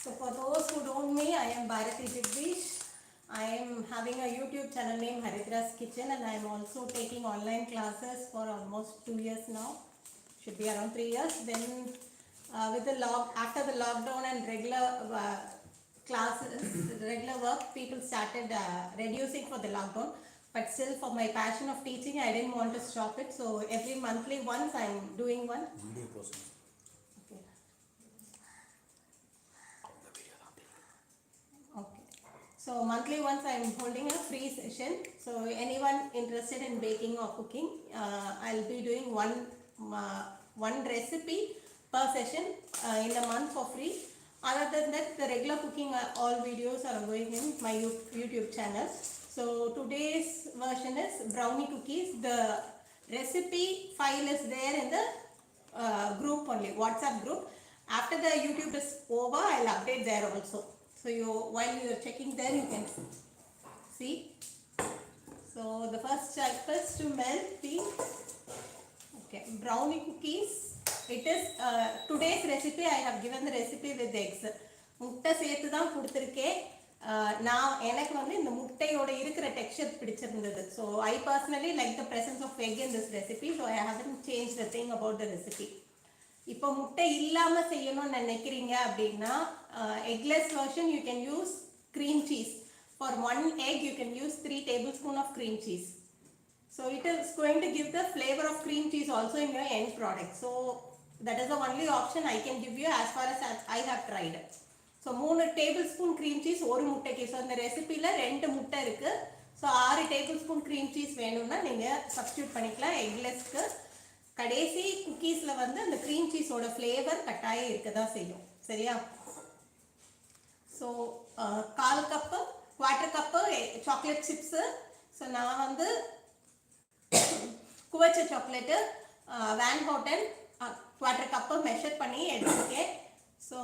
So for those who don't know me, I am Bharati Jagdish. I am having a YouTube channel named Haridra's Kitchen, and I am also taking online classes for almost 2 years now. Should be around 3 years. Then with the after the lockdown and regular classes, regular work, people started reducing for the lockdown. But still, for my passion of teaching, I didn't want to stop it. So every monthly once I am doing one. Video process. Okay. So monthly once I am holding a free session. So anyone interested in baking or cooking, I'll be doing one recipe per session in a month for free. Other than that, the regular cooking all videos are going in my YouTube channel. So today's version is brownie cookies. The recipe file is there in the group only, WhatsApp group. After the YouTube is over, I'll update there also. So while you are checking there, you can see. So the first step is to melt the brownie cookies. It is today's recipe. I have given the recipe with eggs. முட்டை சேர்த்து தான் கொடுத்துருக்கேன். நான் எனக்கு வந்து இந்த முட்டையோட இருக்கிற டெக்ஸ்சர் பிடிச்சிருந்தது. So I personally like the presence of egg in this recipe. So I haven't changed the thing about the recipe. இப்போ முட்டை இல்லாம செய்யணும்னு நினைக்கிறீங்க அப்படின்னா eggless version you can use cream cheese. For one egg you can use 3 tablespoons of cream cheese. So it is going to give the flavor of cream cheese also in your end product. So that is the only option I can give you as far as I have tried. So 3 tablespoon cream cheese ஒரு முட்டைக்கு. So இந்த ரெசிபில 2 முட்டை இருக்கு. So 6 tablespoon cream cheese வேணும்னா நீங்க substitute பண்ணிக்கலாம் egglessக்கு. கடைசி குக்கீஸ்ல வந்து அந்த cream cheese ஓட flavor கட்டாயம் இருக்கதா செய்யும். சரியா? So 1/4 cup 1/4 cup chocolate chips. So நான் வந்து குவச்ச chocolate Van Houten 1/4 cup measure பண்ணி எடுத்துக்கேன். So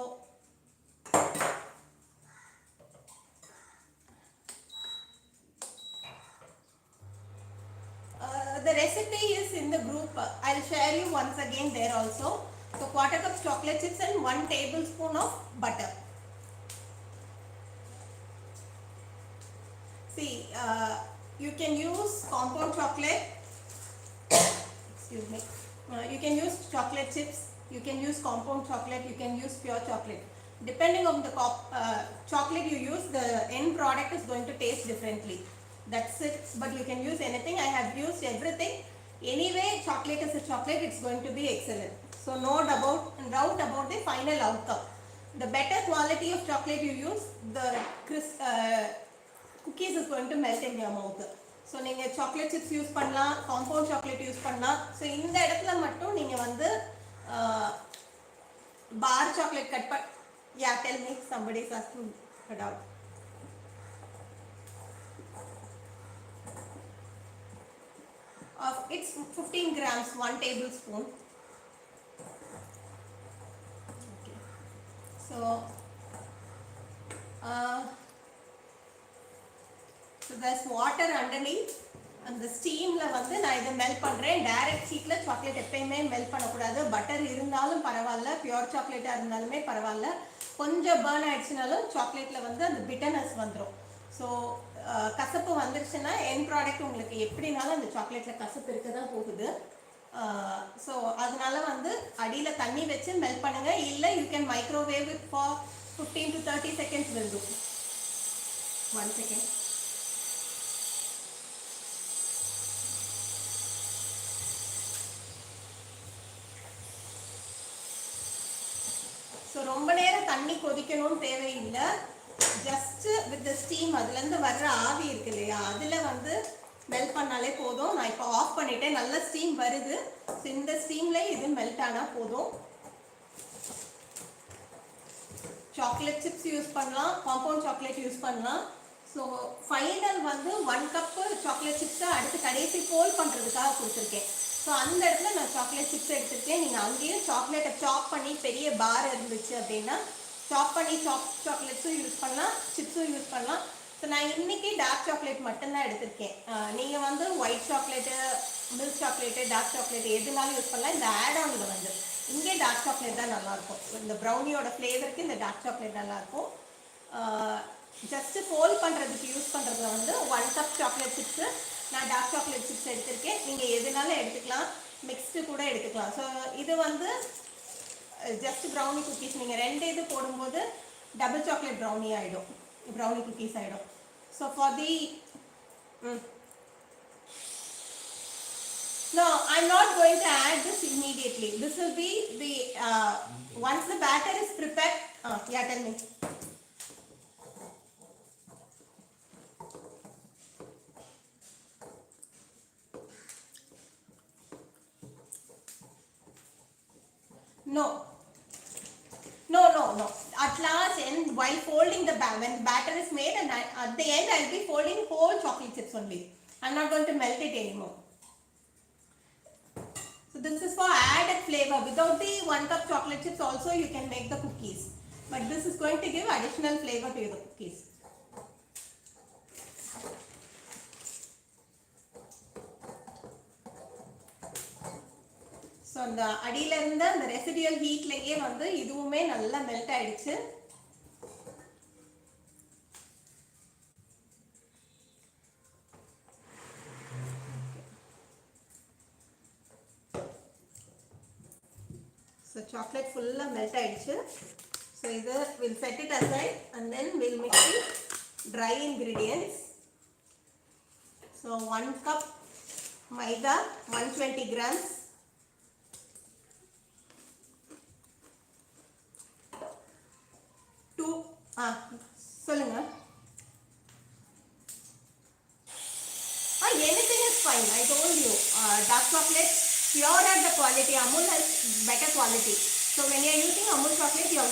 the recipe is in the group. I'll share you once again there also. So 1/4 cup chocolate chips and 1 tablespoon of butter. See, you can use compound chocolate. Excuse me. You can use chocolate chips. You can use compound chocolate. You can use pure chocolate. Depending on the chocolate you use, the end product is going to taste differently. That's it. But you can use anything. I have used everything. Anyway, chocolate is a chocolate. It's going to be excellent. So no doubt about the final outcome. The better quality of chocolate you use, the cookies is going to melt in your mouth. So நீங்க chocolate chips use பண்ணலாம், compound chocolate use பண்ணலாம். So இந்த இடத்துல மட்டும் நீங்க வந்து bar chocolate cut yeah, tell me, somebody is asking a doubt. It's 15 grams, 1 tablespoon. Okay. So there's water underneath. அந்த ஸ்டீம்ல வந்து நான் இதை மெல்ட் பண்றேன். டைரக்ட் ஹீட்ல சாக்லேட் எப்பயுமே மெல்ட் பண்ணக்கூடாது. பட்டர் இருந்தாலும் பரவாயில்ல, பியூர் சாக்லேட்டா இருந்தாலுமே பரவாயில்ல. கொஞ்சம் பர்ன் ஆயிடுச்சுனாலும் சாக்லேட்ல வந்து அந்த பிட்டர்னஸ் வந்துடும். ஸோ கசப்பு வந்துருச்சுன்னா என் ப்ராடக்ட் உங்களுக்கு எப்படினாலும் அந்த சாக்லேட்ல கசப்பு இருக்க தான் போகுது. ஸோ அதனால வந்து அடியில் தண்ணி வச்சு மெல்ட் பண்ணுங்க. இல்லை you can microwave it for 15 to 30 seconds will do. 1 second. So ரொம்ப நேரம் தண்ணி கொதிக்கணும்னு தேவையில்லை. ஜஸ்ட் வித் த ஸ்டீம் அதுலேருந்து வர்ற ஆவி இருக்கு இல்லையா, அதில் வந்து மெல்ட் பண்ணாலே போதும். நான் இப்போ ஆஃப் பண்ணிட்டேன். நல்ல ஸ்டீம் வருது. ஸோ இந்த ஸ்டீம்ல இது மெல்ட் ஆனால் போதும். சாக்லேட் சிப்ஸ் யூஸ் பண்ணலாம், காம்பவுண்ட் சாக்லேட் யூஸ் பண்ணலாம். ஸோ ஃபைனல் வந்து 1 cup சாக்லேட் சிப்ஸை அடுத்து கடைசி போல் பண்ணுறதுக்காக கொடுத்துருக்கேன். ஸோ அந்த இடத்துல நான் சாக்லேட் சிப்ஸ் எடுத்துருக்கேன். நீங்கள் அங்கேயும் சாக்லேட்டை சாப் பண்ணி பெரிய பார் இருந்துச்சு அப்படின்னா சாப் பண்ணி சாக்லேட்ஸும் யூஸ் பண்ணலாம், சிப்ஸும் யூஸ் பண்ணலாம். ஸோ நான் இன்னைக்கு டார்க் சாக்லேட் மட்டும்தான் எடுத்திருக்கேன். நீங்கள் வந்து white chocolate, milk chocolate, dark chocolate எதுனாலும் யூஸ் பண்ணலாம். இந்த ஆட் ஆனில் வந்து இங்கே டார்க் சாக்லேட் தான் நல்லாயிருக்கும். இந்த ப்ரௌனியோட ஃப்ளேவருக்கு இந்த டார்க் சாக்லேட் நல்லாயிருக்கும். ஜஸ்ட்டு ஃபோல்ட் பண்ணுறதுக்கு யூஸ் பண்ணுறதுல வந்து 1 கப் சாக்லேட் சிப்ஸு, நான் டார்க் சாக்லேட் சிப்ஸ் எடுத்திருக்கேன். நீங்கள் எதுனாலும் எடுத்துக்கலாம், மிக்ஸ்டு கூட எடுத்துக்கலாம். ஸோ இது வந்து ஜஸ்ட் ப்ரௌனி குக்கீஸ். நீங்கள் 2 இது போடும்போது டபுள் சாக்லேட் ப்ரௌனி ஆகிடும், ப்ரௌனி குக்கீஸ் ஆகிடும். So for the no, I'm not going to add this immediately. This will be the once the batter is prepared. Yeah, tell me. No. At last, and while folding the batter, when the batter is made, and at the end, I'll be folding whole chocolate chips only. I'm not going to melt it anymore. So this is for added flavor. Without the 1 cup chocolate chips also you can make the cookies. But this is going to give additional flavor to the cookies. So அந்த அடியில இருந்த அந்த residual ஹீட்லயே வந்து இதுவுமே நல்லா melt ஆயிடுச்சு. So chocolate full melt ஆயிடுச்சு. So இது we'll set it aside and then we'll mix the dry ingredients. So 1 cup maida, 120 grams. 2 சொல்லுங்க. Anything is fine. I told you, dark chocolate pure at the quality. Amul has better quality. So when you are using Amul chocolate, your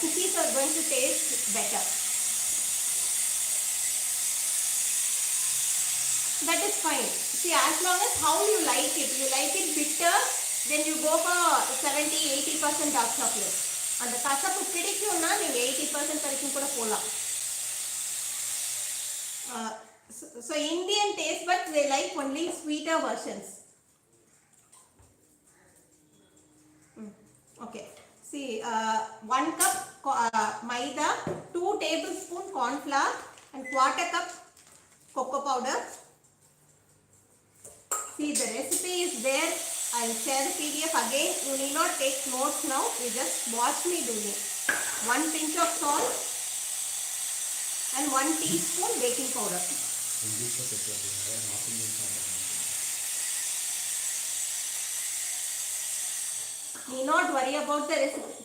cookies are going to taste better. That is fine. See, as long as how you like it. You like it bitter, then you go for 70-80% dark chocolate. அந்த கசப்பு பிடிக்கும்னா நீங்க 80% வரைக்கும் கூட போலாம். So Indian taste buds, they like only sweeter versions. Okay. See, 1 cup maida, 2 tablespoon corn flour, and 1/4 cup cocoa powder. See, the recipe is there. I'll share the PDF again. You need not take notes now. You just watch me doing. 1 pinch of salt and 1 teaspoon baking powder. Need not worry about the recipe.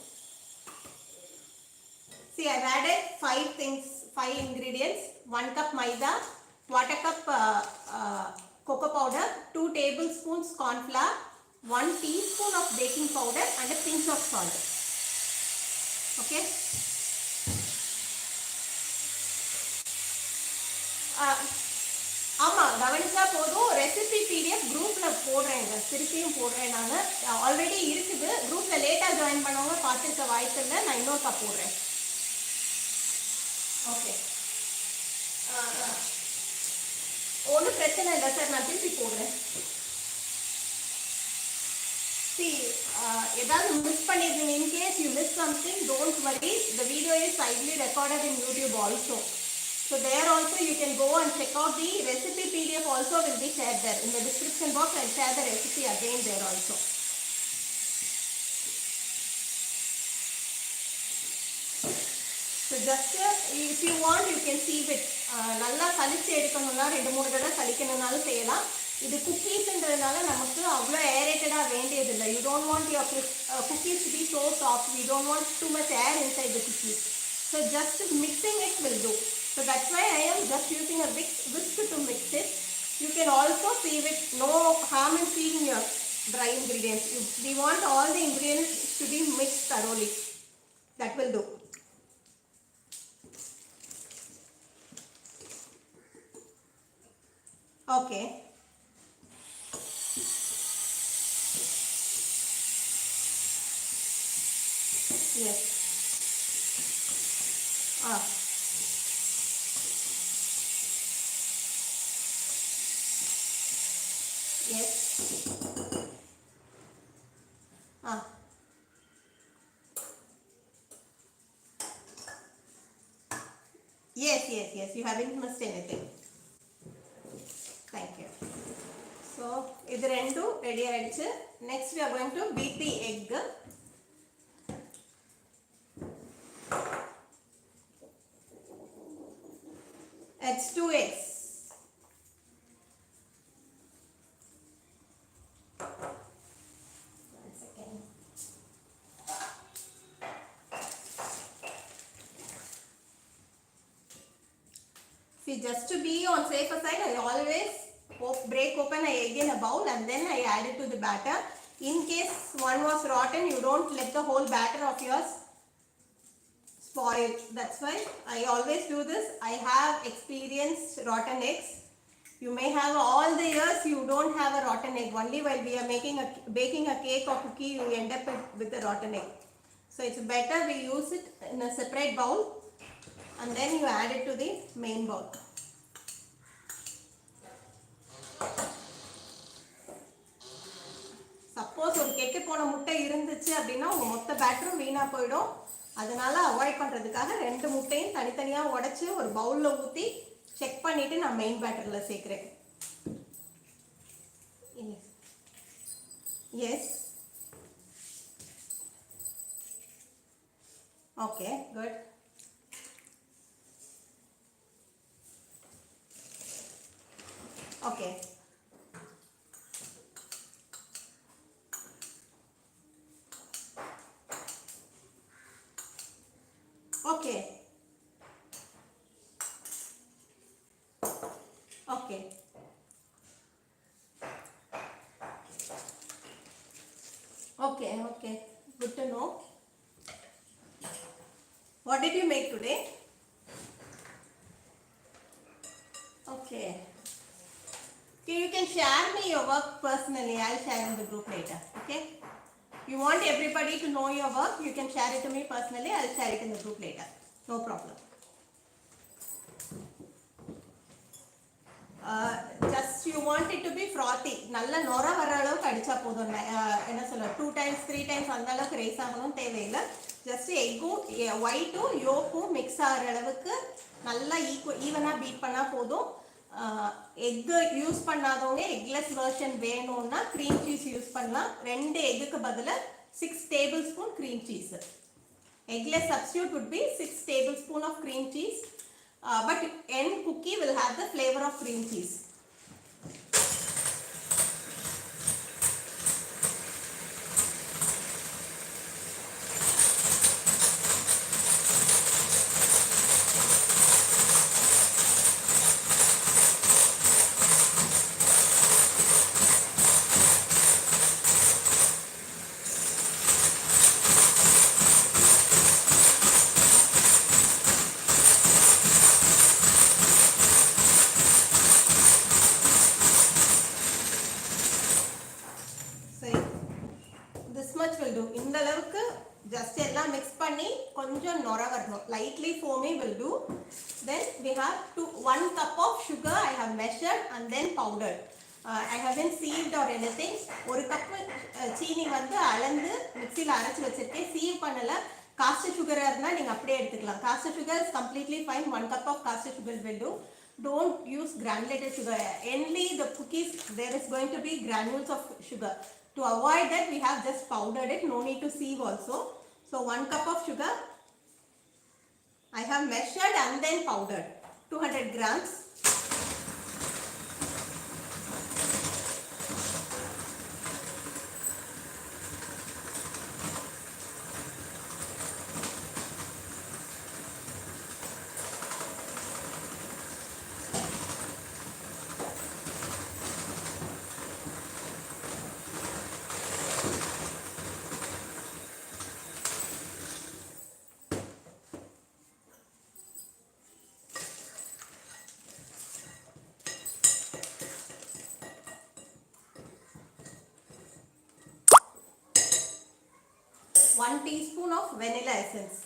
See, I've added 5 ingredients. 1 cup maida, 1/4 cup cocoa powder, 2 tablespoons corn flour, 1 teaspoon of baking powder and a pinch of salt. Okay. ஆமா, கவனிச்சா போதும். Recipe PDF குரூப்ல போடுறேங்க, திருப்பியும் போடுறேன். நான் already இருக்குது குரூப்ல. லேட்டா join பண்ணவங்க பார்த்துருக்க வாய்ப்பு இல்லை. நான் இன்னொருக்கா போடுறேன். ஓகே, ஒன்றும் பிரச்சனை இல்லை சார், நான் திருப்பி போடுறேன். See, ஏதாவது மிஸ் பண்ணிருந்தீங்க, in case you miss something, don't worry. The video is widely recorded in YouTube also. So there also you can go and check out the recipe PDF also will be shared there. In the description box, I'll share the recipe again there also. So just if you want, you can sieve it. நல்லா சலிச்சு எடுக்கணும்னா 2-3 தடவை சலிக்கணும்னாலும் செய்யலாம். இது குக்கீஸ்ன்றதுனால நமக்கு அவ்வளோ ஏரேட்டடாக வேண்டியதில்லை. You don't want your cookies to be so soft. We don't want too much air inside the cookies. So just mixing it will do. So that's why I am just using a whisk to mix it. You can also sieve it. No harm in sieving your dry ingredients. We want all the ingredients to be mixed thoroughly. That will do. Okay. Yes. Yes. Yes, yes, yes. You haven't missed anything. Thank you. So, இது ரெண்டும் ready ஆயிடுச்சு. Next we are going to beat the egg. It's 2 eggs. One second. See, just to be on safer side, I always break open an egg in a bowl and then I add it to the batter. In case one was rotten, you don't let the whole batter of yours spoil. That's why I always do this. I have experienced rotten eggs. You may have all the years you don't have a rotten egg. Only while we are baking a cake or cookie, you end up with a rotten egg. So it's better we use it in a separate bowl and then you add it to the main bowl. Suppose ஒரு கெட்டு போன முட்டை இருந்துச்சு அப்படின்னா உங்க மொத்த பேட்டரும் வீணா போயிடும். அதனால அவாய்ட் பண்றதுக்காக ரெண்டு முட்டையும் தனித்தனியா உடைச்சு ஒரு பவுல்ல ஊத்தி செக் பண்ணிட்டு நான் மெயின் பேட்டர்ல சேர்க்கிறேன். Yes. Okay, good. Okay. Okay. Okay. Okay, okay. Good to know. What did you make today? Okay. Okay, you can share me your work personally. I'll share in the group later. Okay? You want everybody to know your work, you can share it to me personally. I'll share it in the group later. No problem. Just you want it to be frothy. நல்ல நொர வர அளவுக்கு அடிச்சா போதும். என்ன சொல்ல 2 times 3 times அந்த அளவுக்கு rice ஆகணும் தேவையில்லை. ஜஸ்ட் எக்கும் ஒயிட்டும் யோக்கும் மிக்ஸ் ஆகிற அளவுக்கு நல்லா ஈவனா பீட் பண்ணா போதும். எக் யூஸ் பண்ணாதவங்க எக்லெஸ் வெர்ஷன் வேணும்னா க்ரீம் சீஸ் யூஸ் பண்ணலாம். 2 எக்குக்கு பதிலா 6 tablespoon cream cheese. Eggless substitute would be 6 tablespoon of cream cheese. But end cookie will have the flavor of cream cheese. இந்த அளவுக்கு just எல்லாம் mix பண்ணி கொஞ்சம் நொர வரணும். Lightly foamy will do. Then we have 1 cup of sugar I have measured and then powdered. I haven't sieved or anything. ஒரு cup சீனி வந்து அளந்து மிக்ஸில அரைச்சு வச்சிருக்கேன். சீவ் பண்ணல. காஸ்டர் sugar இருந்தா நீங்க அப்படியே எடுத்துக்கலாம். Castor sugar is completely fine. 1 cup of caster sugar will do. Don't use granulated sugar. Only the cookies there is going to be granules of sugar. To avoid that, we have just powdered it. No need to sieve also. So 1 cup of sugar I have measured and then powdered. 200 grams. One teaspoon of vanilla essence.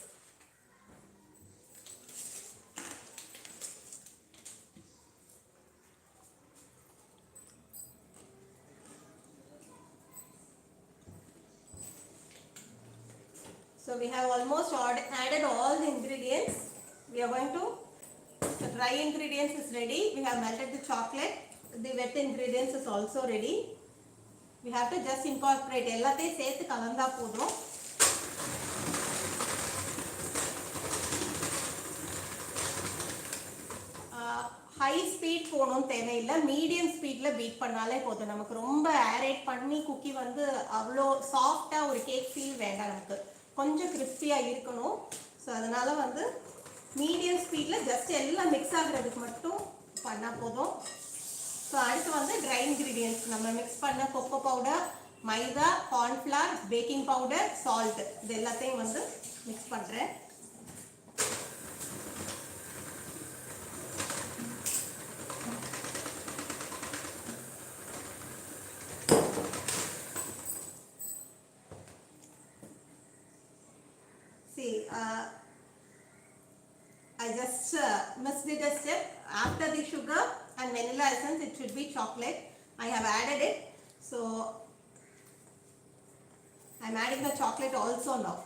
So we have almost added all the ingredients. We are going to the dry ingredients is ready. We have melted the chocolate. The wet ingredients is also ready. We have to just incorporate. எல்லாத்தையும் சேர்த்து கலந்தா போதும். High speed போகணும் தேவையில்லை, medium ஸ்பீடில் beat பண்ணாலே போதும். நமக்கு ரொம்ப ஏரேட் பண்ணி குக்கி வந்து அவ்வளோ சாஃப்டாக ஒரு கேக் ஃபீல் வேண்டாம், நமக்கு கொஞ்சம் கிறிஸ்பியாக இருக்கணும். ஸோ அதனால் வந்து மீடியம் ஸ்பீடில் ஜஸ்ட் எல்லாம் மிக்ஸ் ஆகுறதுக்கு மட்டும் பண்ணால் போதும். ஸோ அடுத்து வந்து ட்ரை இன்க்ரீடியன்ட்ஸ் நம்ம மிக்ஸ் பண்ண கொக்கோ பவுடர், மைதா, கார்ன்ஃப்ளவர், பேக்கிங் பவுடர், சால்ட், இது எல்லாத்தையும் வந்து மிக்ஸ் பண்ணுறேன். I just missed it a step. After the sugar and vanilla essence, it should be chocolate. I have added it, so I'm adding the chocolate also now.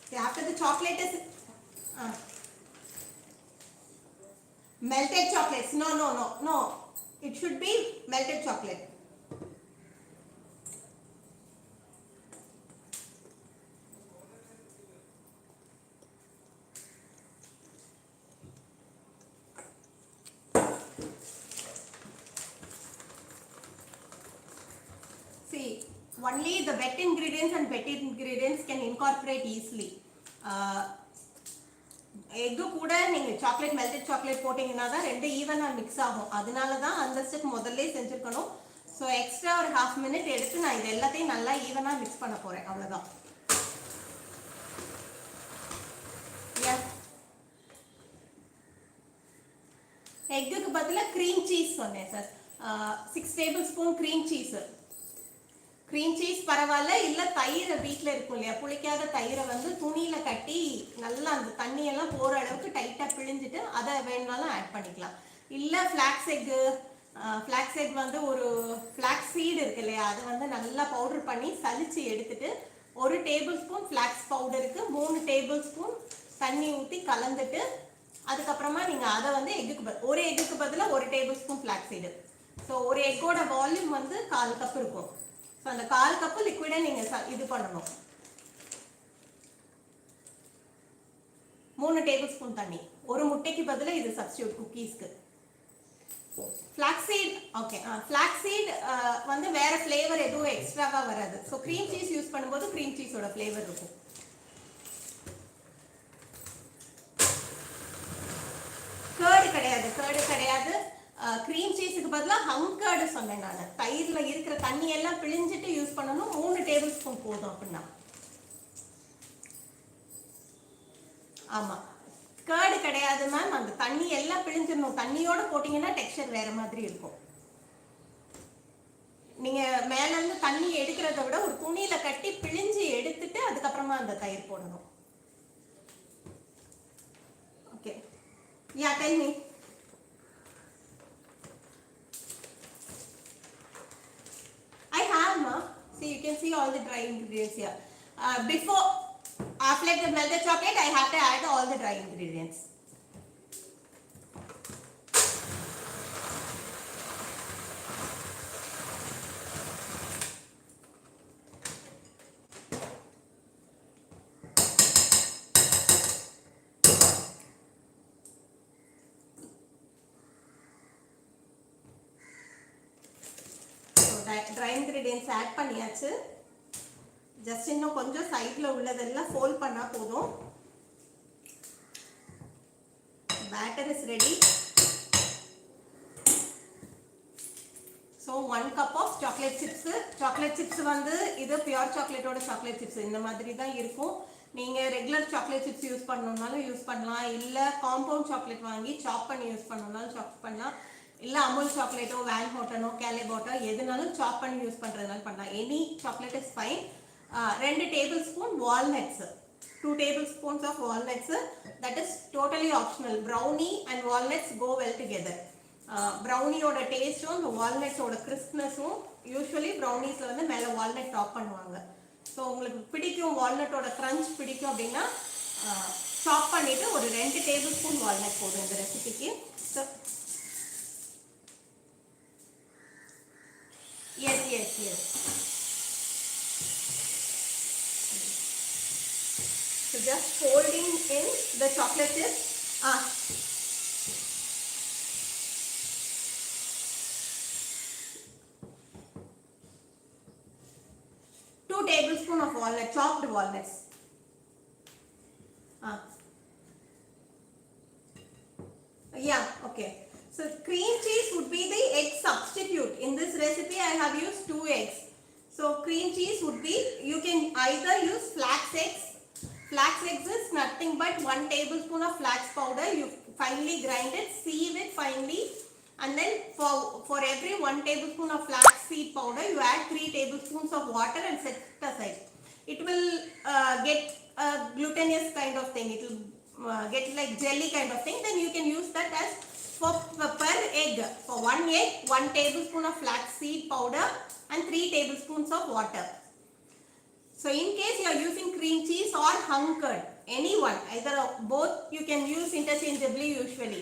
Okay, after the chocolate is melted chocolates. No. It should be melted chocolate. See, only the wet ingredients and wet ingredients can incorporate easily. Egg கூட நீங்கள் chocolate melted chocolate போட்டிங்கன்னா தான் ரெண்டு ஈவனாக mix ஆகும். அதனால தான் அந்த ஸ்டெப் முதல்ல செஞ்சுருக்கணும். ஸோ எக்ஸ்ட்ரா ஒரு 1/2 minute எடுத்து நான் இது எல்லாத்தையும் நல்லா ஈவனாக மிக்ஸ் பண்ண போகிறேன், அவ்வளோதான். எக்குக்கு பதிலாக க்ரீம் சீஸ் சொன்னேன் sir. 6 tablespoon cream cheese. Cream cheese பரவாயில்ல, இல்லை தயிரை வீட்டில் இருக்கும் இல்லையா, புளிக்காத தயிரை வந்து துணியில் கட்டி நல்லா அந்த தண்ணியெல்லாம் போகிற அளவுக்கு டைட்டாக பிழிஞ்சிட்டு அதை வேணுனாலும் ஆட் பண்ணிக்கலாம். இல்லை ஃப்ளாக்ஸ் எக் வந்து ஒரு ஃப்ளாக்ஸ் சீடு இருக்கு இல்லையா, அதை வந்து நல்லா பவுடர் பண்ணி சலிச்சு எடுத்துட்டு 1 tablespoon ஃப்ளாக்ஸ் பவுடருக்கு 3 tablespoon தண்ணி ஊற்றி கலந்துட்டு அதுக்கப்புறமா நீங்கள் அதை வந்து ஒரு எக்குக்கு பதிலாக 1 tablespoon ஃப்ளாக்ஸ் சீடு. ஸோ ஒரு எக்கோட வால்யூம் வந்து 1/4 கப் இருக்கும். ஸோ அந்த 1/4 கப்பு லிக்விடை நீங்கள் இது பண்ணணும். 3 tablespoon தண்ணி. ஒரு முட்டைக்கு பதிலாக இது சப்ஸ்டியூட் குக்கீஸ்க்கு. ஃப்ளாக்ஸீட் ஓகே, ஃப்ளாக்ஸீட் வந்து வேற ஃப்ளேவர் எதுவும் எக்ஸ்ட்ராவாக வராது. ஸோ க்ரீம் சீஸ் யூஸ் பண்ணும்போது க்ரீம் சீஸோட ஃப்ளேவர் இருக்கும். கேர்டு கிடையாது. க்ரீம் சீஸுக்கு பதிலாக ஹங்கர்டு சொன்னேன் நான். தயிரில் இருக்கிற தண்ணி எல்லாம் பிழிஞ்சிட்டு யூஸ் பண்ணணும். 3 tablespoon போதும் அப்படின்னா. ஆமாம், கேர்டு கிடையாது மேம். அந்த தண்ணி எல்லாம் பிழிஞ்சிடணும். தண்ணியோட போட்டிங்கன்னா டெக்ஸ்சர் வேற மாதிரி இருக்கும். நீங்கள் மேலேருந்து தண்ணி எடுக்கிறத விட ஒரு துணியில் கட்டி பிழிஞ்சு எடுத்துட்டு அதுக்கப்புறமா அந்த தயிர் போடணும். Okay, yeah tell me. See, you can see all the dry ingredients here. After the melted chocolate, I have to add all the dry ingredients. Dry ingredients add பண்ணியாச்சு. ஜஸ்ட் இன்னும் கொஞ்சம் சைடில் உள்ளதெல்லாம் ஃபோல்ட் பண்ணால் போதும். Batter is ready. So 1 cup of chocolate chips. Chocolate chips வந்து இது pure சாக்லேட்டோட chocolate chips இந்த மாதிரி தான் இருக்கும். நீங்கள் ரெகுலர் சாக்லேட் சிப்ஸ் யூஸ் பண்ணணுன்னாலும் யூஸ் பண்ணலாம். இல்லை காம்பவுண்ட் சாக்லேட் வாங்கி சாப் பண்ணி யூஸ் பண்ணணுன்னாலும் சாப் பண்ணலாம். இல்லை அமுல் சாக்லேட்டோ, வேன் ஹோட்டனோ, கேலேபாட்டோ எதுனாலும் சாப் பண்ணி யூஸ் பண்ணுறதுனால பண்ணலாம். Any chocolate is fine. 2 tablespoon walnuts, 2 tablespoons of walnuts. That is totally optional. Brownie and walnuts go well together. ப்ரௌனியோட டேஸ்ட்டும் வால்நட்ஸோட கிறிஸ்ப்னஸும், யூஸ்வலி ப்ரௌனிஸில் வந்து மேலே வால்நட் டாப் பண்ணுவாங்க. ஸோ உங்களுக்கு பிடிக்கும், வால்நட்டோட க்ரன்ச் பிடிக்கும் அப்படின்னா சாப் பண்ணிட்டு ஒரு 2 டேபிள் ஸ்பூன் வால்நட் போதும் இந்த ரெசிபிக்கு. So yes yes yes. So just folding in the chocolate chips. 2 tablespoons of walnut, chopped walnuts. Yeah, okay. So cream cheese would be the egg substitute. In this recipe I have used 2 eggs. So cream cheese would be, you can either use flax eggs. Flax eggs is nothing but 1 tablespoon of flax powder. You finely grind it, sieve it finely, and then for every 1 tablespoon of flax seed powder you add 3 tablespoons of water and set it aside. It will get a glutinous kind of thing. It will get like jelly kind of thing. Then you can use that as for per egg. For 1 egg, 1 tablespoon of flax seed powder and 3 tablespoons of water. So in case you are using cream cheese or hung curd, anyone, either of both you can use interchangeably usually.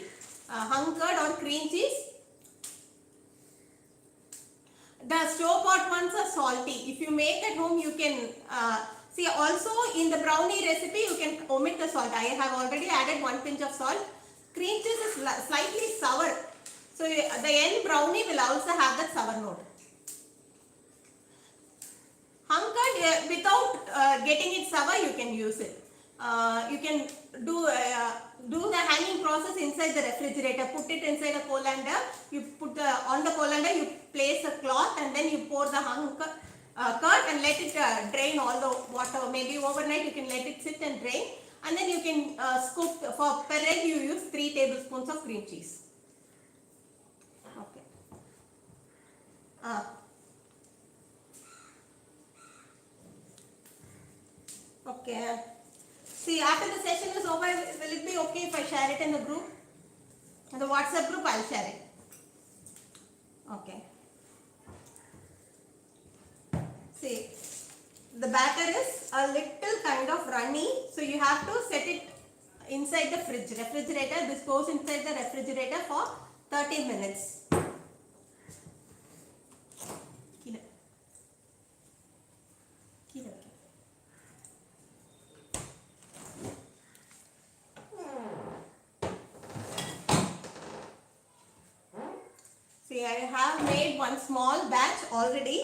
Hung curd or cream cheese. The store bought ones are salty. If you make at home, you can see also in the brownie recipe you can omit the salt. I have already added 1 pinch of salt. Cream cheese is slightly sour, so the end brownie will also have that sour note. Hung curd, without getting it sour, you can use it. You can do the hanging process inside the refrigerator. Put it inside a colander. You put on the colander, you place a cloth and then you pour the hung curd and let it drain all the water. Maybe overnight you can let it sit and drain, and then you can scoop. For per egg you use 3 tablespoons of cream cheese. Okay. Okay. See, after the session is over, will it be okay if I share it in the group? In the WhatsApp group, I'll share it. Okay. See, the batter is a little kind of runny, so you have to set it inside the refrigerator. This goes inside the refrigerator for 30 minutes. See, I have made one small batch already.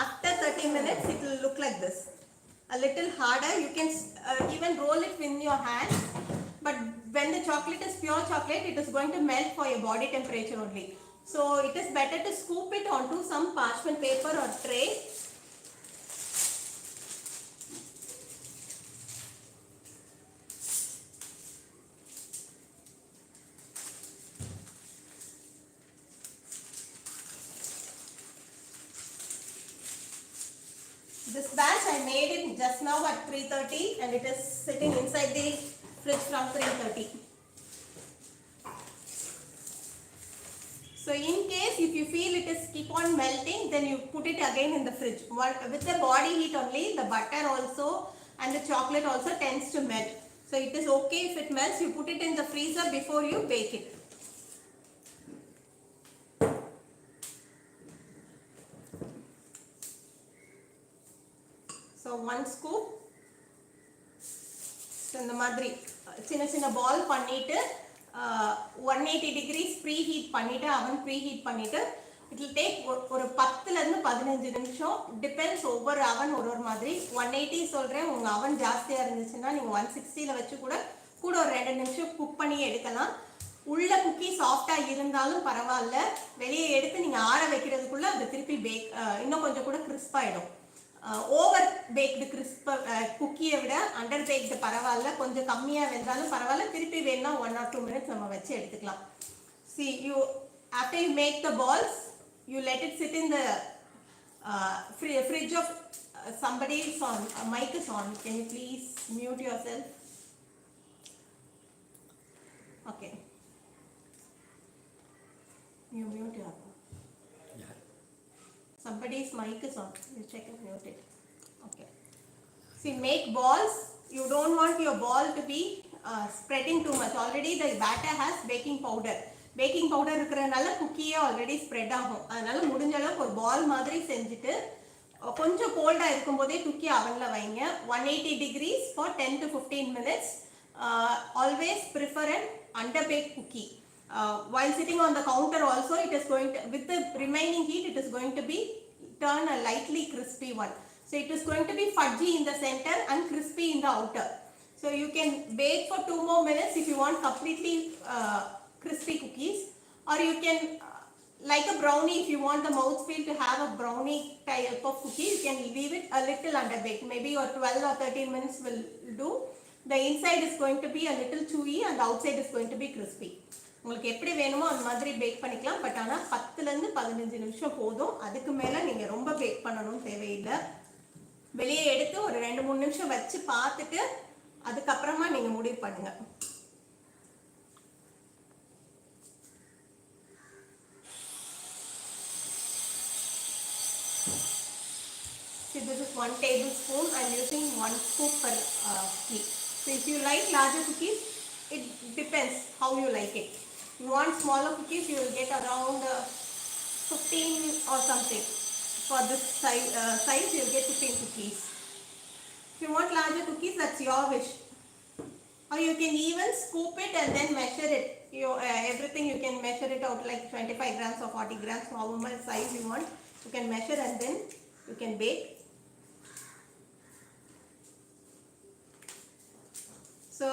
After 30 minutes, it will look like this. A little harder. You can even roll it in your hand. But when the chocolate is pure chocolate, it is going to melt for your body temperature only. So it is better to scoop it onto some parchment paper or tray. This batch I made it just now at 3:30 and it is sitting inside the fridge from 3:30. So in case if you feel it is keep on melting, then you put it again in the fridge. With the body heat only, the butter also and the chocolate also tends to melt. So it is okay if it melts. You put it in the freezer before you bake it. So 1 scoop. So இந்த மாதிரி சின்ன சின்ன பால் பண்ணிட்டு 180 degrees preheat பண்ணிட்டு oven preheat பண்ணிட்டு it will take ஒரு 10 ல இருந்து 15 நிமிஷம் depends ஒவ்வொரு oven ஒரு மாதிரி 180 சொல்றேன். உங்க oven ஜாஸ்தியா இருந்துச்சுன்னா நீங்க 160 ல வச்சு கூட ஒரு 2 நிமிஷம் குக் பண்ணி எடுக்கலாம். உள்ள குக்கி சாஃப்ட்டா இருந்தாலும் பரவாயில்ல, வெளியே எடுத்து நீங்க ஆற வைக்கிறதுக்குள்ள அது திருப்பி பேக் இன்னும் கொஞ்சம் கூட கிறிஸ்ப் ஆயிடும். ஓவர் பேக்டு கிறிஸ்ப் குக்கியை விட அண்டர் பேக்டு பரவாயில்ல, கொஞ்சம் கம்மியாக வெந்தாலும் பரவாயில்ல, திருப்பி வேணும்னா 1 or 2 minutes நம்ம வச்சு எடுத்துக்கலாம். See, you after you make the balls, you let it sit in the fridge of somebody's on. Mic is on. Can you please mute yourself? Okay. You mute your. Somebody's mic is on. You check and mute it. Okay. See, make balls. You don't want your ball to be spreading too much. Already the batter has baking powder. Baking powder இருக்கிறனால குக்கியே already spread ஆகும். அதனால முடிஞ்ச அளவுக்கு ஒரு பால் மாதிரி செஞ்சுட்டு கொஞ்சம் கோல்டா இருக்கும்போதே தூக்கி அவன்ல வைங்க. 180 degrees for 10 to 15 minutes. Always prefer an underbaked cookie. While sitting on the counter also, it is going to, with the remaining heat, it is going to be turn a lightly crispy one. So it is going to be fudgy in the center and crispy in the outer. So you can bake for 2 more minutes if you want completely crispy cookies, or you can like a brownie, if you want the mouthfeel to have a brownie type of cookie, you can leave it a little underbaked. Maybe or 12 or 13 minutes will do. The inside is going to be a little chewy and the outside is going to be crispy. உங்களுக்கு எப்படி வேணுமோ அந்த மாதிரி back பண்ணிக்கலாம். But ஆனால் 10லேருந்து 15 நிமிஷம் போதும். அதுக்கு மேலே நீங்கள் ரொம்ப பேக் பண்ணணும்னு தேவையில்லை. வெளியே எடுத்து ஒரு 2-3 நிமிஷம் வச்சு பார்த்துட்டு அதுக்கப்புறமா நீங்கள் முடிவு பண்ணுங்க. See, this is 1 tablespoon. I am using 1 scoop per cookie. So if you like larger cookies, it depends how you like it. If you want smaller cookies, you will get around 15 or something. For this size, you will get 15 cookies. If you want larger cookies, that's your wish. Or you can even scoop it and then measure it. Everything you can measure it out like 25 grams or 40 grams, however size you want. You can measure and then you can bake. So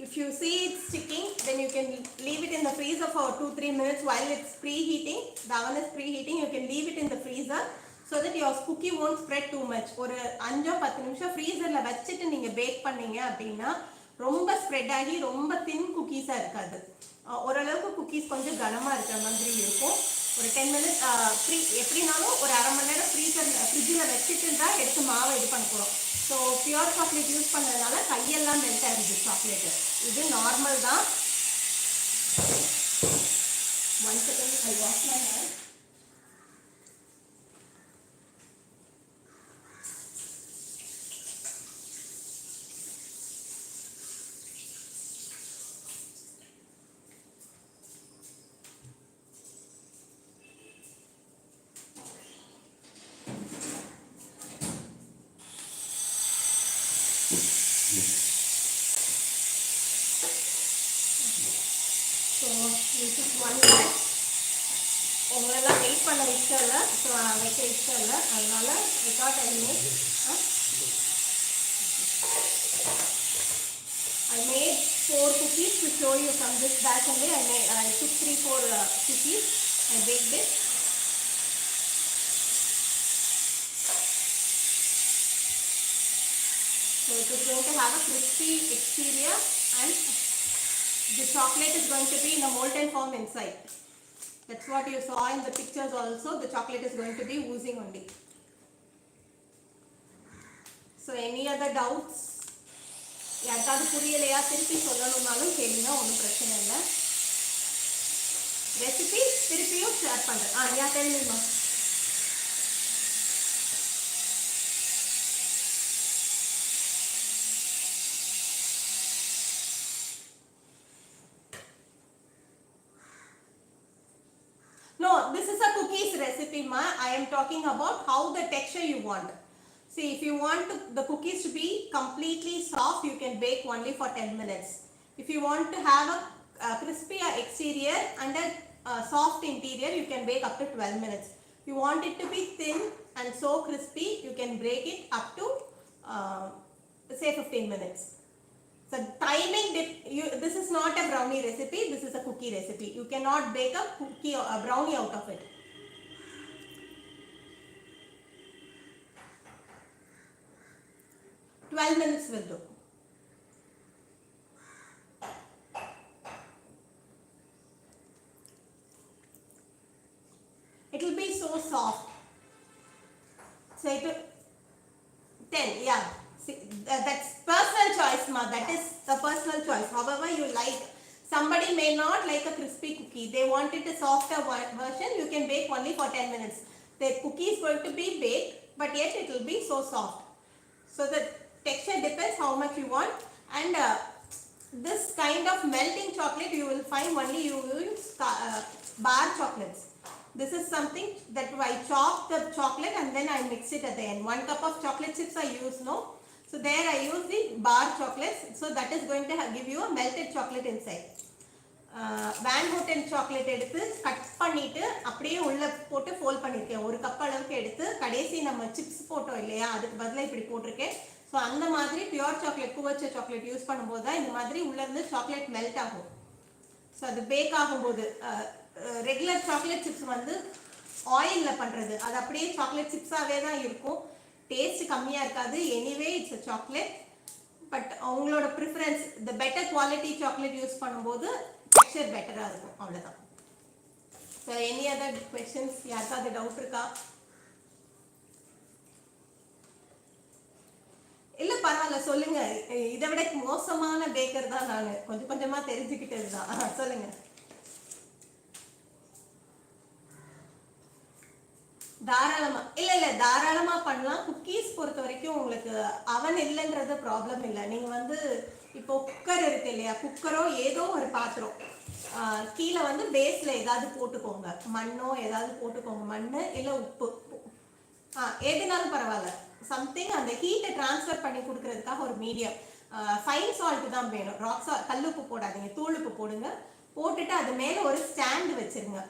if you see it sticking, then you can leave it in the freezer for 2-3 minutes while it's preheating. The oven is preheating. You can leave it in the freezer so that your cookie won't spread too much. ஒரு 5-10 நிமிஷம் ஃப்ரீசர்ல வச்சிட்டு நீங்க back பண்ணீங்க அப்படின்னா ரொம்ப spread ஆகி ரொம்ப தின் குக்கீஸா இருக்காது. ஓரளவுக்கு குக்கீஸ் கொஞ்சம் கனமா இருக்கிற மாதிரி இருக்கும். ஒரு 10 மினிட்ஸ் எப்படினாலும் ஒரு அரை மணி நேரம் ஃப்ரிட்ஜில் வச்சுட்டு தான் எடுத்து மாவை இது பண்ண போகிறோம். ஸோ பியூர் சாக்லேட் யூஸ் பண்ணதுனால கையெல்லாம் மெல்ட் ஆகிடுது சாக்லேட்டு. இது நார்மல் தான். 1 second, I wash my hand. So this is 1 batch. உங்களெல்லாம் வெயிட் பண்ண இஷ்டம் இல்லை, ஸோ வைக்க இஷ்டம் இல்லை, அதனால without I made 4 cookies to show you from this batch only. I took 3-4 cookies. I baked it. So it is going to have a crispy exterior and the chocolate is going to be in a molten form inside. That's what you saw in the pictures also. The chocolate is going to be oozing only. So any other doubts? யாருக்காவது புரியலையா திருப்பி சொல்லணும்னாலும் கேளுங்க, ஒன்றும் பிரச்சனை இல்லை. Recipe திருப்பியும் share பண்ணுறேன். யா தெரியுமா? No, this is a cookies recipe, ma. I am talking about how the texture you want. See, if you want the cookies to be completely soft, you can bake only for 10 minutes. If you want to have a crispy exterior and a soft interior, you can bake up to 12 minutes. If you want it to be thin and so crispy, you can bake it up to say 15 minutes. So timing, this is not a brownie recipe, this is a cookie recipe. You cannot bake a brownie out of it. "12 minutes will do." It will be so soft. So it will 10, yeah. See, that's personal choice, ma. That is the personal choice. However you like. Somebody may not like a crispy cookie. They wanted a softer version. You can bake only for 10 minutes. The cookie is going to be baked, but yet it will be so soft. So the texture depends how much you want. And this kind of melting chocolate you will find only you use bar chocolates. This is something that I chop the chocolate and then I mix it at the end. 1 cup of chocolate chips I use, no. So there I use the bar chocolates. So that is going to give you a melted chocolate inside. Van Houten chocolate எடுத்து cut பண்ணிட்டு அப்படியே உள்ள போட்டு fold பண்ணியிருக்கேன். 1 cup அளவுக்கு எடுத்து கடைசி நம்ம சிப்ஸ் போட்டோம் இல்லையா, அதுக்கு பதிலாக இப்படி போட்டிருக்கேன். ஸோ அந்த மாதிரி பியூர் சாக்லேட் குவச்ச சாக்லேட் யூஸ் பண்ணும்போது தான் இந்த மாதிரி உள்ளேருந்து சாக்லேட் மெல்ட் ஆகும். ஸோ அது பேக் ஆகும்போது ரெகுலர் சாக்லேட் சிப்ஸ் வந்து ஆயிலில் பண்ணுறது, அது அப்படியே சாக்லேட் சிப்ஸாகவே தான் இருக்கும், டேஸ்ட் கம்மியாக இருக்காது. Anyway it's a chocolate. But உங்களோட preference the better quality chocolate use பண்ணும்போது டெக்ஸ்சர் பெட்டராக இருக்கும், அவ்வளோதான். So any other questions? யாருக்காவது டவுட் இருக்கா? இல்லை பரவாயில்ல, சொல்லுங்க. இதை விட மோசமான பேக்கர் தான் நான், கொஞ்சம் கொஞ்சமாக தெரிஞ்சுக்கிட்டது தான். சொல்லுங்க. தாராளமா இல்ல தாராளமா பண்ணலாம். குக்கீஸ் பொறுத்த வரைக்கும் உங்களுக்கு அவன் இல்லைன்றது ப்ராப்ளம் இல்லை. நீங்க வந்து இப்போ குக்கர் இருக்கு இல்லையா, குக்கரோ ஏதோ ஒரு பாத்திரம் கீழே வந்து பேஸ்ல ஏதாவது போட்டுக்கோங்க, மண்ணோ ஏதாவது போட்டுக்கோங்க, மண்ணு இல்லை உப்பு, எதுனாலும் பரவாயில்ல. சம்திங் அந்த ஹீட்டை டிரான்ஸ்ஃபர் பண்ணி கொடுக்கறதுக்காக ஒரு மீடியம். ஃபைன் சால்ட் தான் வேணும், ராக் சால்ட். கல்லுப்பு போடாதீங்க, தூளுப்பு போடுங்க. போட்டுட்டு அது மேலே ஒரு ஸ்டாண்டு வச்சிருங்க.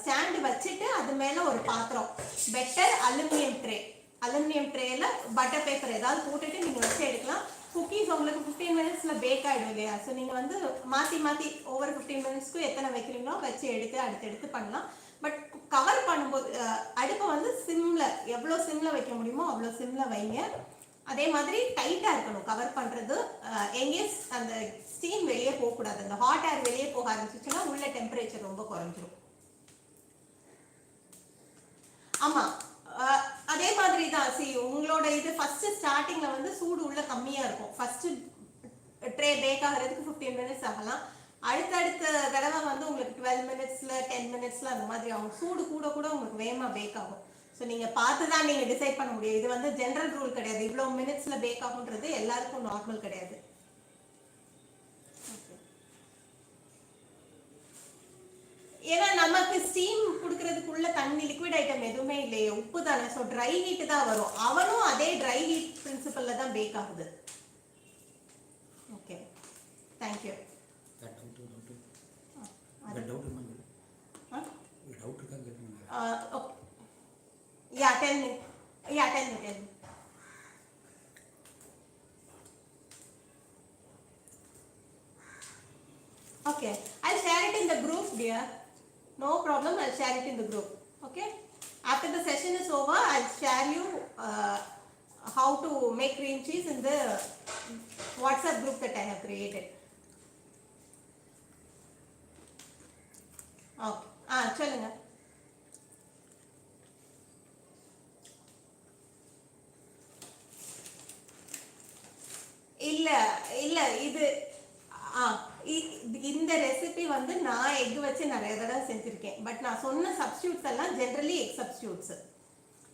ஸ்டாண்டு வச்சுட்டு அது மேலே ஒரு பாத்திரம், பெட்டர் அலுமினியம் ட்ரே. அலுமினியம் ட்ரேல பட்டர் பேப்பர் ஏதாவது போட்டுட்டு நீங்கள் வச்சு எடுக்கலாம். குக்கீஸ் உங்களுக்கு 15 மினிட்ஸில் பேக் ஆகிடும் இல்லையா. ஸோ நீங்கள் வந்து மாற்றி மாற்றி ஒவ்வொரு 15 மினிட்ஸ்க்கும் எத்தனை வைக்கிறீங்களோ வச்சு எடுத்து அடுத்தடுத்து பண்ணலாம். பட் கவர் பண்ணும்போது அடுப்பை வந்து சிம்மில், எவ்வளோ சிம்மில் வைக்க முடியுமோ அவ்வளோ சிம்மில் வைங்க. அதே மாதிரி டைட்டாக இருக்கணும் கவர் பண்ணுறது. எங்கேயும் அந்த ஸ்டீம் வெளியே போகக்கூடாது. அந்த ஹாட் ஏர் வெளியே போக ஆரம்பிச்சிச்சுன்னா உள்ள டெம்பரேச்சர் ரொம்ப குறைஞ்சிரும். ஆமாம், அதே மாதிரி தான். உங்களோட இது ஃபர்ஸ்ட் ஸ்டார்டிங்ல வந்து சூடு உள்ள கம்மியா இருக்கும். ஃபர்ஸ்ட் ட்ரே பேக் ஆகிறதுக்கு 15 மினிட்ஸ் ஆகலாம். அடுத்தடுத்த தடவை வந்து உங்களுக்கு 12 மினிட்ஸ்ல 10 மினிட்ஸ்ல அந்த மாதிரி ஆகும். சூடு கூட கூட உங்களுக்கு வேகமா பேக் ஆகும். ஸோ நீங்க பார்த்து தான் நீங்க டிசைட் பண்ண முடியும். இது வந்து ஜெனரல் ரூல் கிடையாது, இவ்வளோ மினிட்ஸ்ல பேக் ஆகுன்றது எல்லாருக்கும் நார்மல் கிடையாது. ஏன்னா நமக்கு ஸ்டீம் கொடுக்கறதுக்குள்ள தண்ணி லிக்விட் ஐட்டம் எதுவுமே இல்லையே, உப்பு தானே. ஸோ ட்ரை ஹீட் தான் வரும். அவனும் அதே ட்ரை ஹீட் பிரின்சிபல்ல தான் பேக் ஆகுது. Okay, thank you. Yeah, tell me. Okay, I'll share it in the group, dear. No problem, I'll share it in the group. Okay, after the session is over, I'll share you how to make cream cheese in the WhatsApp group that I have created. Okay, சொல்லுங்க. இல்ல இது இந்த recipe வந்து நான் egg வச்சு நிறைய தடவை செஞ்சிருக்கேன். பட் நான் சொன்ன சப்ஸ்டியூட்ஸ் எல்லாம் ஜென்ரலி எக் சப்ஸ்டியூட்ஸ்.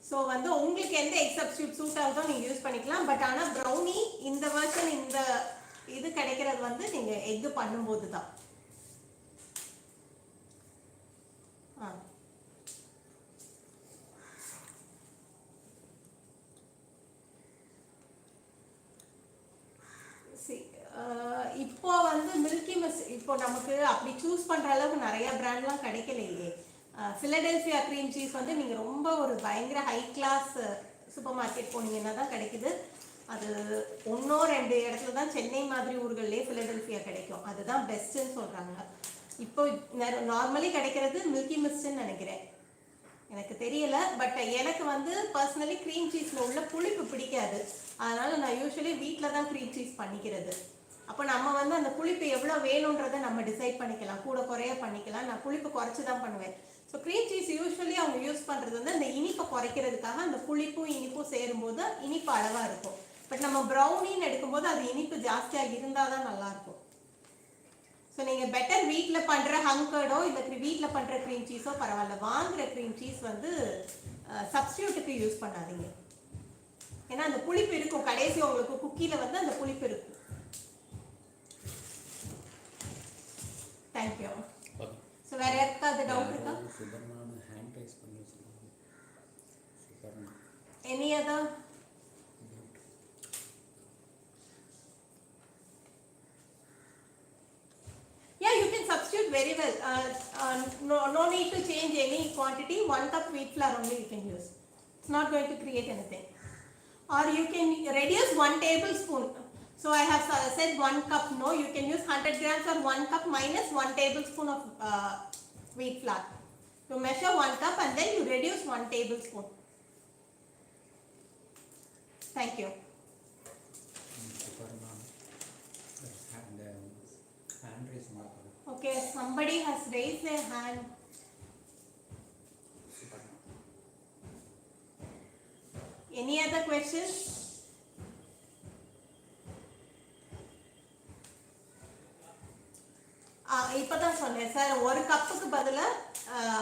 ஸோ வந்து உங்களுக்கு எந்த எக் சப்ஸ்டியூட் சூட் ஆகுதோ நீங்கள் யூஸ் பண்ணிக்கலாம். பட் ஆனால் ப்ரௌனி இந்த வெர்ஷன் இந்த இது கிடைக்கிறது வந்து நீங்கள் எக் பண்ணும்போது தான். இப்போ வந்து மில்கி மிஸ் இப்போ நமக்கு அப்படி சூஸ் பண்ணுற அளவுக்கு நிறைய பிராண்ட்லாம் கிடைக்கலையே. ஃபிலடெல்ஃபியா க்ரீம் சீஸ் வந்து நீங்கள் ரொம்ப ஒரு பயங்கர ஹை கிளாஸ் சூப்பர் மார்க்கெட் போனீங்கன்னா தான் கிடைக்குது. அது 1-2 இடத்துல தான் சென்னை மாதிரி ஊர்கள்லேயே ஃபிலடெல்ஃபியா கிடைக்கும். அதுதான் பெஸ்ட்டுன்னு சொல்கிறாங்க. இப்போ நார்மலி கிடைக்கிறது மில்கி மிஸ்ட்ன்னு நினைக்கிறேன், எனக்கு தெரியல. பட் எனக்கு வந்து பர்சனலி க்ரீம் சீஸில் உள்ள புளிப்பு பிடிக்காது. அதனால் நான் யூஸ்வலி வீட்டில் தான் க்ரீம் சீஸ் பண்ணிக்கிறது. அப்போ நம்ம வந்து அந்த புளிப்பு எவ்வளோ வேணுன்றதை நம்ம டிசைட் பண்ணிக்கலாம், கூட குறைய பண்ணிக்கலாம். நான் புளிப்பு குறைச்சி தான் பண்ணுவேன். ஸோ க்ரீம் சீஸ் யூஸ்வலி அவங்க யூஸ் பண்ணுறது வந்து அந்த இனிப்பை குறைக்கிறதுக்காக அந்த புளிப்பும் இனிப்பும் சேரும்போது இனிப்பு அளவாக இருக்கும். பட் நம்ம ப்ரௌனின்னு எடுக்கும்போது அது இனிப்பு ஜாஸ்தியாக இருந்தால் தான் நல்லாயிருக்கும். ஸோ நீங்கள் பெட்டர் வீட்டில் பண்ணுற ஹங்கர்டோ இல்லை வீட்டில் பண்ணுற க்ரீம் சீஸோ பரவாயில்ல, வாங்குகிற க்ரீம் சீஸ் வந்து சப்ஸ்டியூட்டுக்கு யூஸ் பண்ணாதீங்க. ஏன்னா அந்த புளிப்பு இருக்கும், கடைசி உங்களுக்கு குக்கியில் வந்து அந்த புளிப்பு இருக்கும். Thank you. Okay. So வேற யாருக்காவது டவுட் இருக்கா? சுபர்ணான ஹேண்ட் ரைஸ் பண்ணி வச்சிருக்காங்க. Suparna. Any other? Yeah, you can substitute very well. No need to change any quantity. 1 cup wheat flour only you can use. It's not going to create anything. Or you can reduce 1 tablespoon. So I have said 1 cup. No, you can use 100 grams or 1 cup minus 1 tablespoon of wheat flour. You measure 1 cup and then you reduce 1 tablespoon. Thank you. Suparna. Hand rice mark. Okay, somebody has raised their hand. Suparna. Any other questions? இப்பதான் சொன்னேன் sir, ஒரு கப்புக்கு பதிலா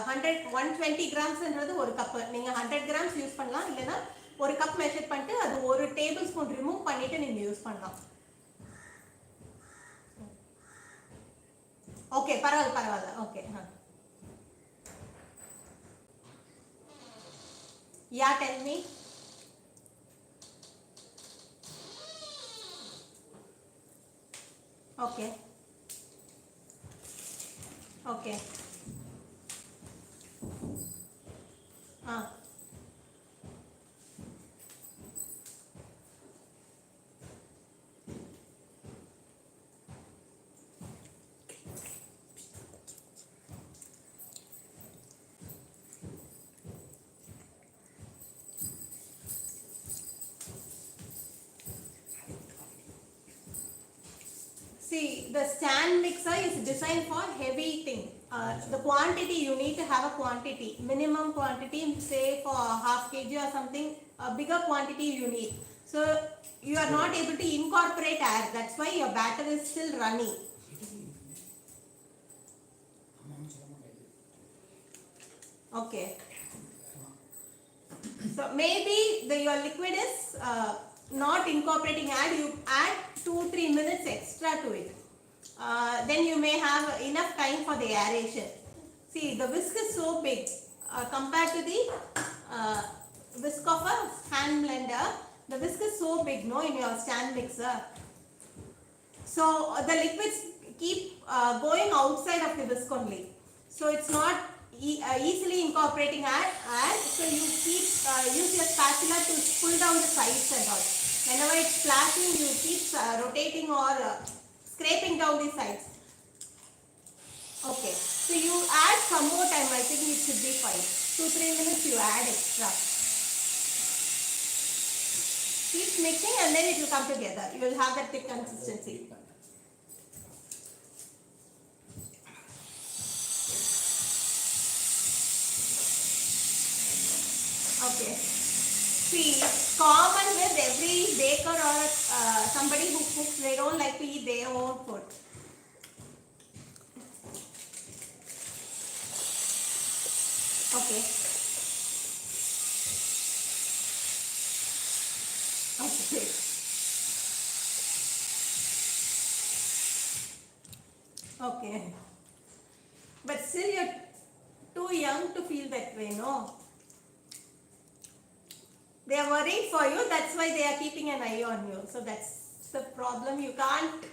120 கிராம்ஸ்ன்றது ஒரு cup. நீங்க 100 grams use பண்ணலாம், இல்லைன்னா ஒரு கப் மெஷர் பண்ணிட்டு அது ஒரு டேபிள் ஸ்பூன் ரிமூவ் பண்ணிட்டு நீங்க யூஸ் பண்ணலாம். ஓகே, பரவாயில்ல. Okay. Yeah, tell me. Okay. Okay. See, the stand mixer is designed for heavy thing. The quantity, you need to have a quantity, minimum quantity, say for half kg or something, a bigger quantity you need. So you are not able to incorporate air. That's why your batter is still running. Okay. So maybe your liquid is not incorporating air. You add 2-3 minutes extra to it. Then you may have enough time for the aeration. See, the whisk is so big compared to the whisk of a hand blender. The whisk is so big, no, in your stand mixer. So the liquids keep going outside of the whisk only. So it's not easily incorporating air. So you keep use your spatula to pull down the sides and all. Whenever it's splashing, you keep rotating or scraping down the sides. Okay, so you add some more time. I think it should be fine. 2-3 minutes you add extra. Keep mixing and then it will come together. You will have that thick consistency. Okay. See, common with every baker or somebody who cooks, they don't like to eat their own food. Okay. Okay. Okay. But still you're too young to feel that way, no? They are worried for you, that's why they are keeping an eye on you. So that's the problem. You can't